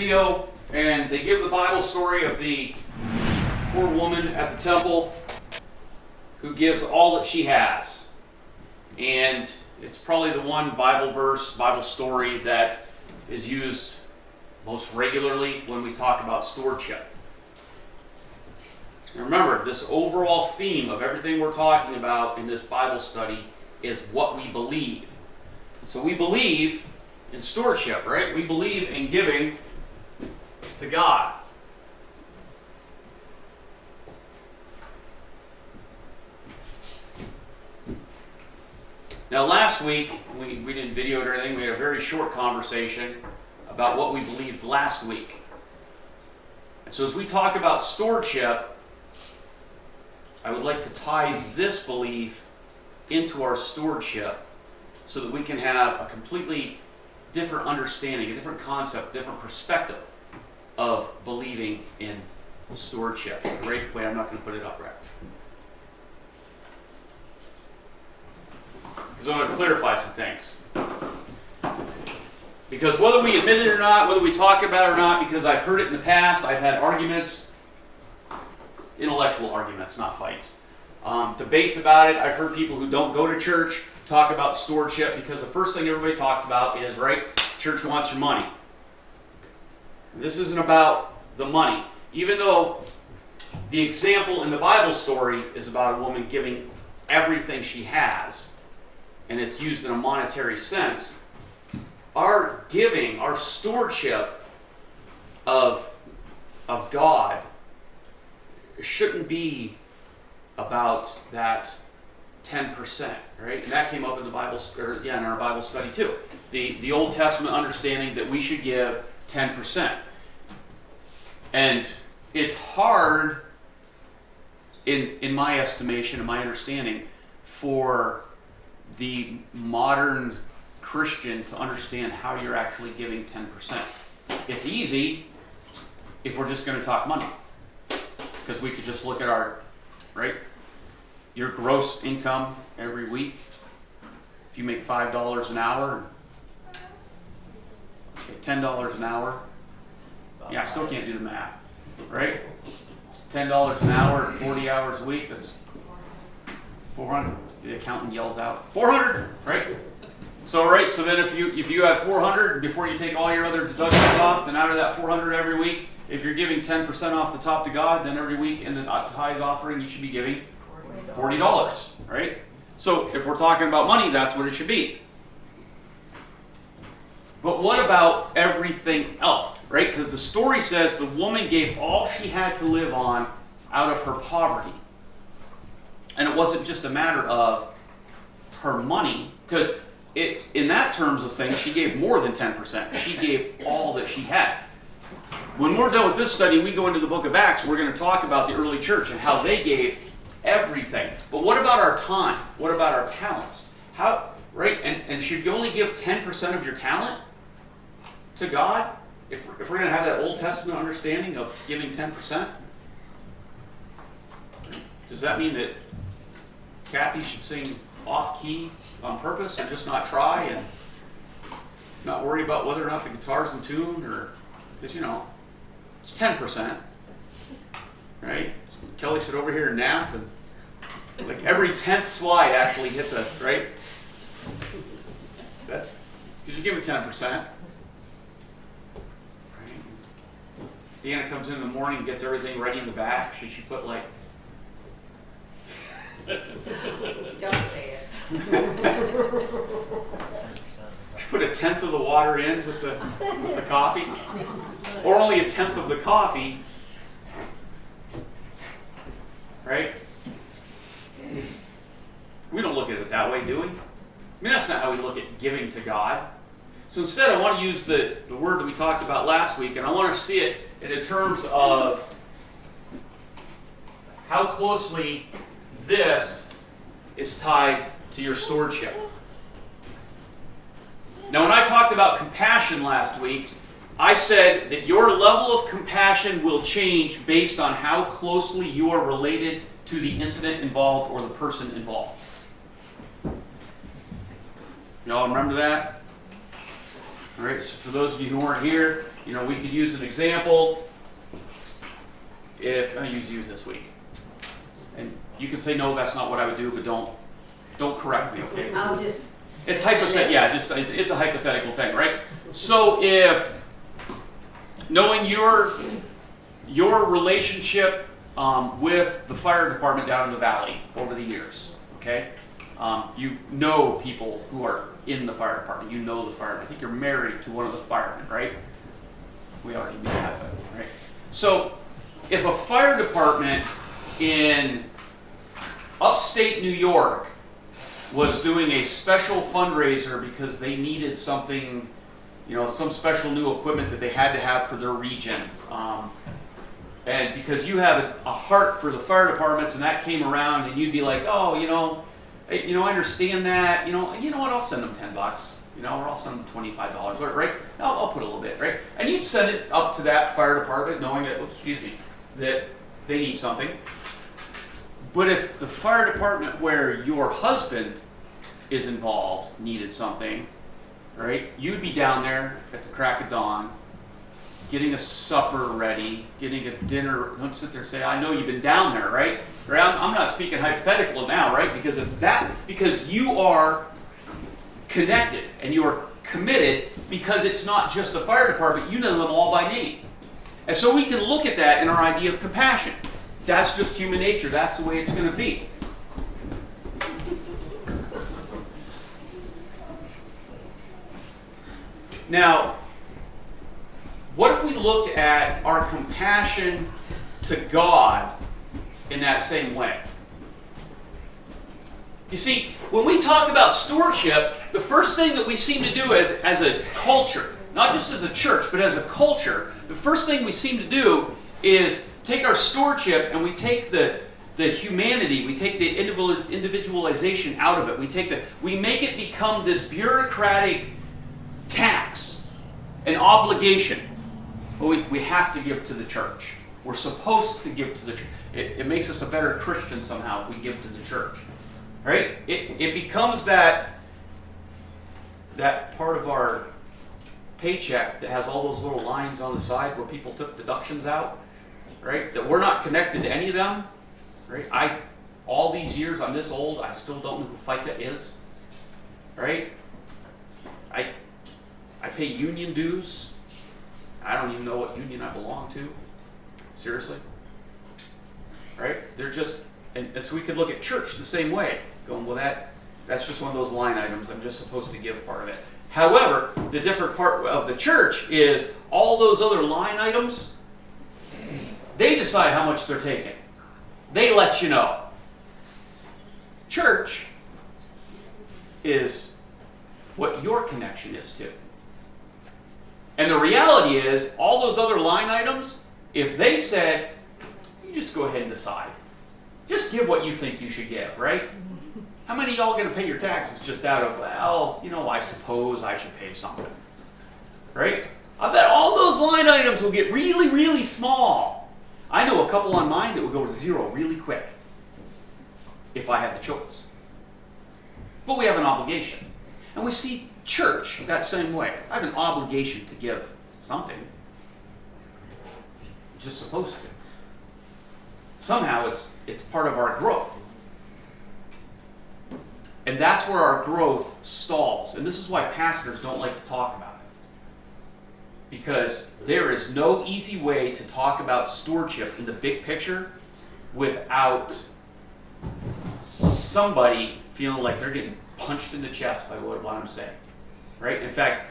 video and they give the Bible story of the poor woman at the temple who gives all that she has. And it's probably the one Bible verse, Bible story that is used most regularly when we talk about stewardship. And remember, this overall theme of everything we're talking about in this Bible study is what we believe. So we believe in stewardship, right? We believe in giving to God. Now last week, we didn't video it or anything, we had a very short conversation about what we believed last week. And so as we talk about stewardship, I would like to tie this belief into our stewardship so that we can have a completely different understanding, a different concept, a different perspective of believing in stewardship. Wait, I'm not going to put it up right. Because I want to clarify some things. Because whether we admit it or not, whether we talk about it or not, because I've heard it in the past, I've had arguments, intellectual arguments, not fights. Debates about it. I've heard people who don't go to church talk about stewardship because the first thing everybody talks about is, right, church wants your money. This isn't about the money. Even though the example in the Bible story is about a woman giving everything she has, and it's used in a monetary sense, our giving, our stewardship of God shouldn't be about that 10%, right? And that came up in the Bible, in our Bible study too. The Old Testament understanding that we should give 10%. And it's hard, in my estimation, in my understanding, for the modern Christian to understand how you're actually giving 10%. It's easy if we're just going to talk money. Because we could just look at our, right, your gross income every week. If you make $5 an hour, okay, $10 an hour. Yeah, I still can't do the math, right? $10 an hour, 40 hours a week, that's 400. The accountant yells out, 400, right? So, right, so then if you have 400 before you take all your other deductions off, then out of that 400 every week, if you're giving 10% off the top to God, then every week in the tithe offering, you should be giving $40, right? So if we're talking about money, that's what it should be. But what about everything else, right? Because the story says the woman gave all she had to live on out of her poverty. And it wasn't just a matter of her money, because in that terms of things, she gave more than 10%. She gave all that she had. When we're done with this study, we go into the book of Acts, we're going to talk about the early church and how they gave everything. But what about our time? What about our talents? How, right? And should you only give 10% of your talent to God? If we're going to have that Old Testament understanding of giving 10%? Does that mean that Kathy should sing off-key on purpose and just not try and not worry about whether or not the guitar's in tune? Or, because, it's 10%, right? Kelly sit over here and nap, and like every 10th slide actually hit the, right? That's because you give it 10%. Right? Deanna comes in the morning and gets everything ready in the back. Should she put like... Don't say it. Put 1/10 of the water in with the coffee, or only 1/10 of the coffee, right? We don't look at it that way, do we? I mean, that's not how we look at giving to God. So instead, I want to use the word that we talked about last week, and I want to see it in terms of how closely this is tied to your stewardship. Now, when I talked about compassion last week, I said that your level of compassion will change based on how closely you are related to the incident involved or the person involved. Y'all remember that? All right, so for those of you who weren't here, We could use an example. If I use you this week, and you can say no, that's not what I would do, but don't correct me, okay? I'll just. It's hypothetical. Yeah, it's a hypothetical thing, right? So if knowing your relationship with the fire department down in the valley over the years, okay? You know people who are in the fire department. You know the firemen. I think you're married to one of the firemen, right? We already knew that, right? So if a fire department in upstate New York was doing a special fundraiser because they needed something, some special new equipment that they had to have for their region, and because you have a heart for the fire departments, and that came around, and you'd be like, oh, I understand that. You know what? I'll send them $10. Or I'll send them $25, right? I'll put a little bit, right? And you'd send it up to that fire department, knowing that, that they need something. But if the fire department where your husband is involved needed something, right? You'd be down there at the crack of dawn, getting a supper ready, getting a dinner. Don't sit there and say, I know you've been down there, right? I'm not speaking hypothetical now, right? Because you are connected and you are committed, because it's not just the fire department, you know them all by name. And so we can look at that in our idea of compassion. That's just human nature. That's the way it's going to be. Now, what if we look at our compassion to God in that same way? You see, when we talk about stewardship, the first thing that we seem to do as a culture, not just as a church, but as a culture, the first thing we seem to do is take our stewardship and we take the humanity, we take the individualization out of it. We make it become this bureaucratic tax, an obligation. We have to give to the church. We're supposed to give to the church. It makes us a better Christian somehow if we give to the church. Right? It becomes that part of our paycheck that has all those little lines on the side where people took deductions out, right? That we're not connected to any of them, right? All these years, I'm this old, I still don't know who FICA is, right? I pay union dues. I don't even know what union I belong to. Seriously. Right? They're just, and so we could look at church the same way, going, well, that's just one of those line items. I'm just supposed to give part of it. However, the different part of the church is all those other line items, they decide how much they're taking. They let you know. Church is what your connection is to. And the reality is, all those other line items, if they said, you just go ahead and decide. Just give what you think you should give, right? How many of y'all going to pay your taxes just out of, well, I suppose I should pay something, right? I bet all those line items will get really, really small. I know a couple on mine that would go to zero really quick if I had the choice. But we have an obligation. And we see church that same way. I have an obligation to give something. I'm just supposed to. Somehow it's part of our growth. And that's where our growth stalls. And this is why pastors don't like to talk about it. Because there is no easy way to talk about stewardship in the big picture without somebody feeling like they're getting punched in the chest by what I'm saying. Right? In fact,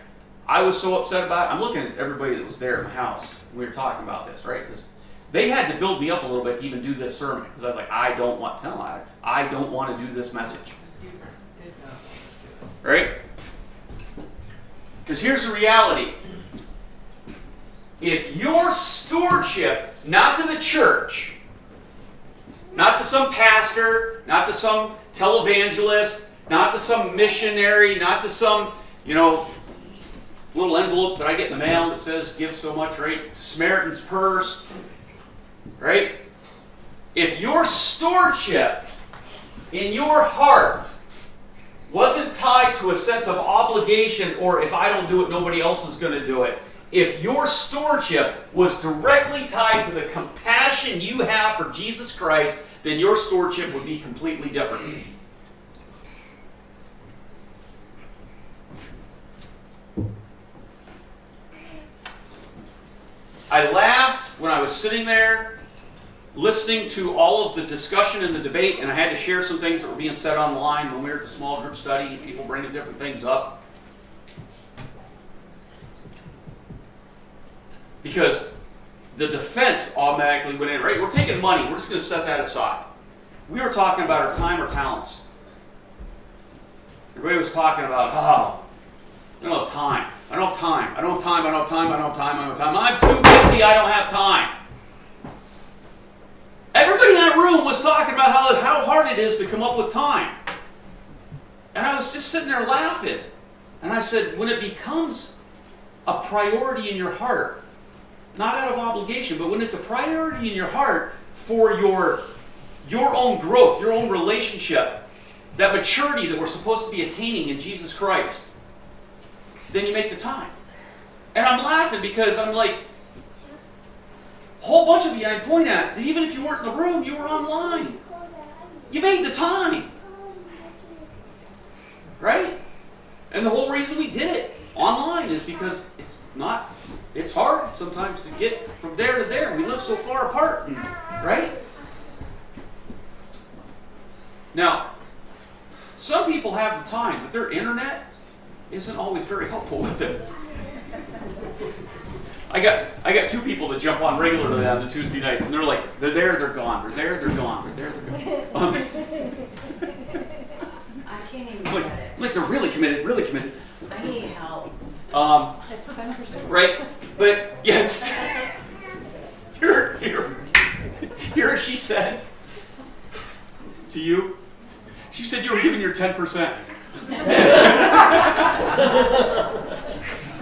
I was so upset about it. I'm looking at everybody that was there at my house when we were talking about this, right? Because they had to build me up a little bit to even do this sermon. Because I was like, I don't want to do this message. Right? Because here's the reality. If your stewardship, not to the church, not to some pastor, not to some televangelist, not to some missionary, not to some, little envelopes that I get in the mail that says give so much, right? Samaritan's Purse, right? If your stewardship in your heart wasn't tied to a sense of obligation, or if I don't do it, nobody else is going to do it, if your stewardship was directly tied to the compassion you have for Jesus Christ, then your stewardship would be completely different. I laughed when I was sitting there listening to all of the discussion and the debate, and I had to share some things that were being said on the line when we were at the small group study, and people bringing different things up. Because the defense automatically went in, right? We're taking money, we're just going to set that aside. We were talking about our time or talents. Everybody was talking about, oh, I don't have time. I don't have time. I don't have time. I don't have time. I don't have time. I don't have time. I'm too busy. I don't have time. Everybody in that room was talking about how hard it is to come up with time. And I was just sitting there laughing. And I said, when it becomes a priority in your heart, not out of obligation, but when it's a priority in your heart for your own growth, your own relationship, that maturity that we're supposed to be attaining in Jesus Christ, then you make the time. And I'm laughing because I'm like, a whole bunch of you I point at, that even if you weren't in the room, you were online. You made the time. Right? And the whole reason we did it online is because it's hard sometimes to get from there to there. We live so far apart, right? Now, some people have the time, but their internet isn't always very helpful with it. I got two people that jump on regularly on the Tuesday nights, and they're there, they're gone. They're there, they're gone. They're there, they're gone. I can't even Like, get it. like they're really committed, really committed. I need help. It's 10%. Right? But yes. Here she said to you. She said you were giving your 10%.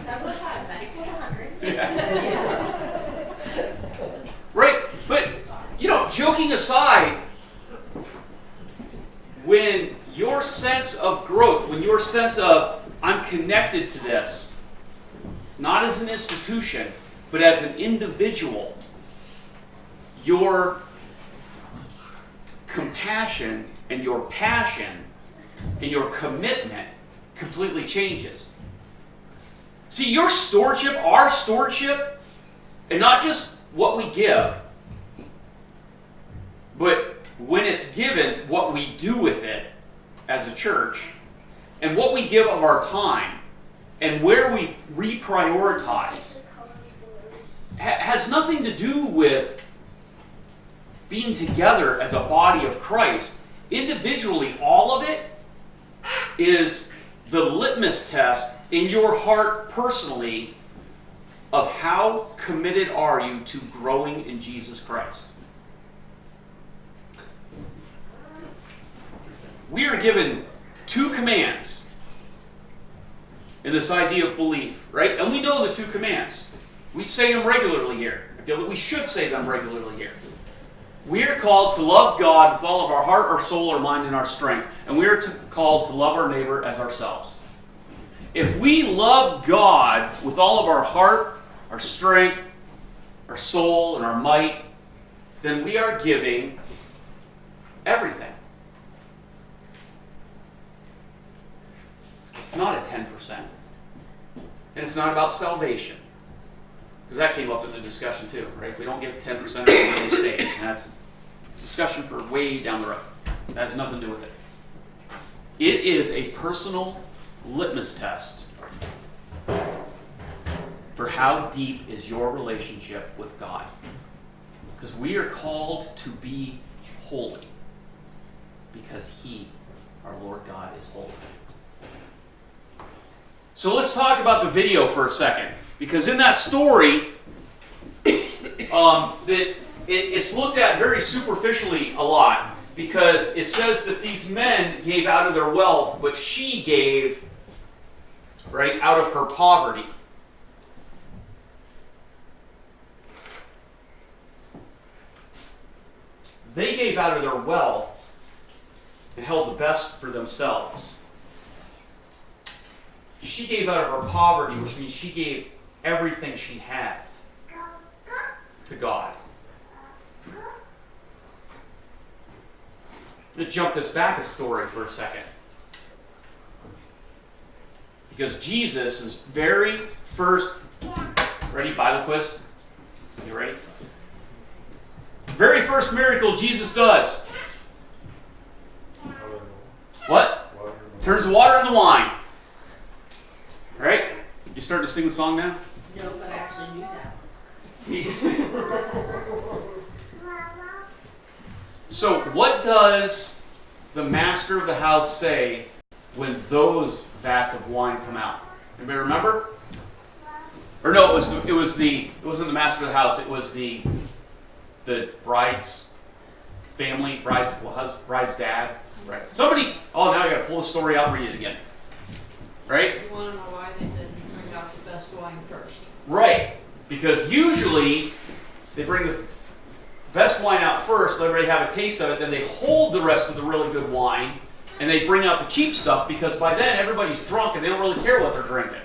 Several times. I think it was 100. Yeah. Right? But, joking aside, when your sense of growth, when your sense of, I'm connected to this, not as an institution, but as an individual, your compassion and your passion and your commitment completely changes. See, your stewardship, our stewardship, and not just what we give, but when it's given, what we do with it as a church, and what we give of our time, and where we reprioritize, has nothing to do with being together as a body of Christ. Individually, all of it is the litmus test in your heart personally of how committed are you to growing in Jesus Christ. We are given two commands in this idea of belief, right? And we know the two commands. We say them regularly here. I feel that we should say them regularly here. We are called to love God with all of our heart, our soul, our mind, and our strength. And we are called to love our neighbor as ourselves. If we love God with all of our heart, our strength, our soul, and our might, then we are giving everything. It's not a 10%. And it's not about salvation. Because that came up in the discussion too, right? If we don't give 10%, we're really saved. And that's a discussion for way down the road. That has nothing to do with it. It is a personal litmus test for how deep is your relationship with God. Because we are called to be holy. Because He, our Lord God, is holy. So let's talk about the video for a second. Because in that story, it's looked at very superficially a lot. Because it says that these men gave out of their wealth, but she gave, right, out of her poverty. They gave out of their wealth and held the best for themselves. She gave out of her poverty, which means she gave everything she had to God. I'm going to jump this back a story for a second. Because Jesus' very first, ready, Bible quiz? You ready? Very first miracle Jesus does. What? Turns the water into wine. Right? You starting to sing the song now? No, but I actually knew that. So what does the master of the house say when those vats of wine come out? Anybody remember? Or no, it wasn't the master of the house. It was the bride's family, bride's dad. Right. Somebody. Oh, now I got to pull the story out and read it again. Right. You want to know why they didn't bring out the best wine first? Right. Because usually they bring the best wine out first, let everybody have a taste of it, then they hold the rest of the really good wine, and they bring out the cheap stuff because by then everybody's drunk and they don't really care what they're drinking.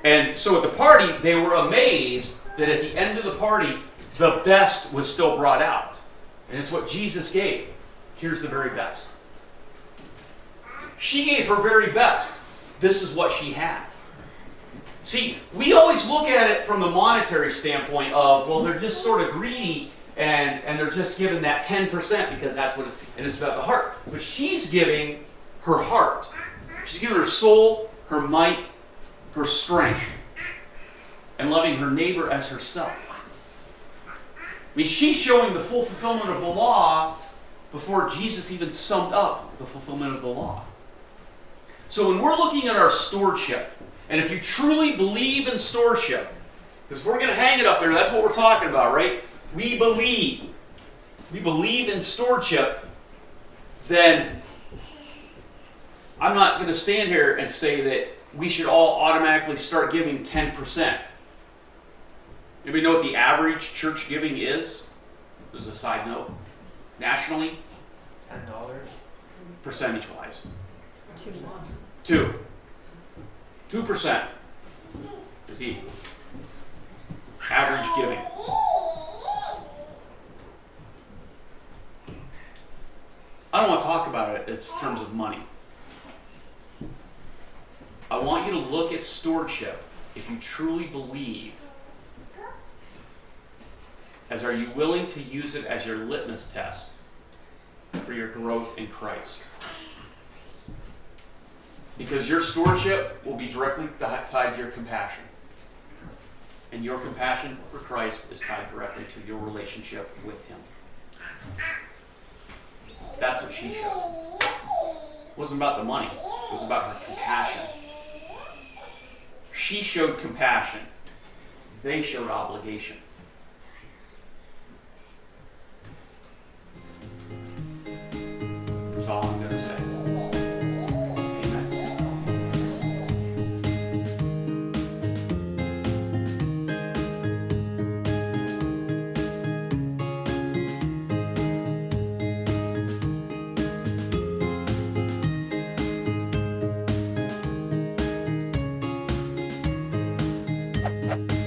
And so at the party, they were amazed that at the end of the party, the best was still brought out. And it's what Jesus gave. Here's the very best. She gave her very best. This is what she had. See, we always look at it from the monetary standpoint of, well, they're just sort of greedy and they're just giving that 10% because that's what it's about the heart. But she's giving her heart. She's giving her soul, her might, her strength, and loving her neighbor as herself. I mean, she's showing the full fulfillment of the law before Jesus even summed up the fulfillment of the law. So when we're looking at our stewardship, and if you truly believe in stewardship, because if we're going to hang it up there, that's what we're talking about, right? We believe in stewardship, then I'm not going to stand here and say that we should all automatically start giving 10%. Anybody know what the average church giving is? As a side note. Nationally? $10. Percentage-wise. 2-1. 2% is the average giving. I don't want to talk about it in terms of money. I want you to look at stewardship if you truly believe, as are you willing to use it as your litmus test for your growth in Christ? Because your stewardship will be directly tied to your compassion. And your compassion for Christ is tied directly to your relationship with Him. That's what she showed. It wasn't about the money. It was about her compassion. She showed compassion. They showed obligation. That's all I'm going to say. Amen.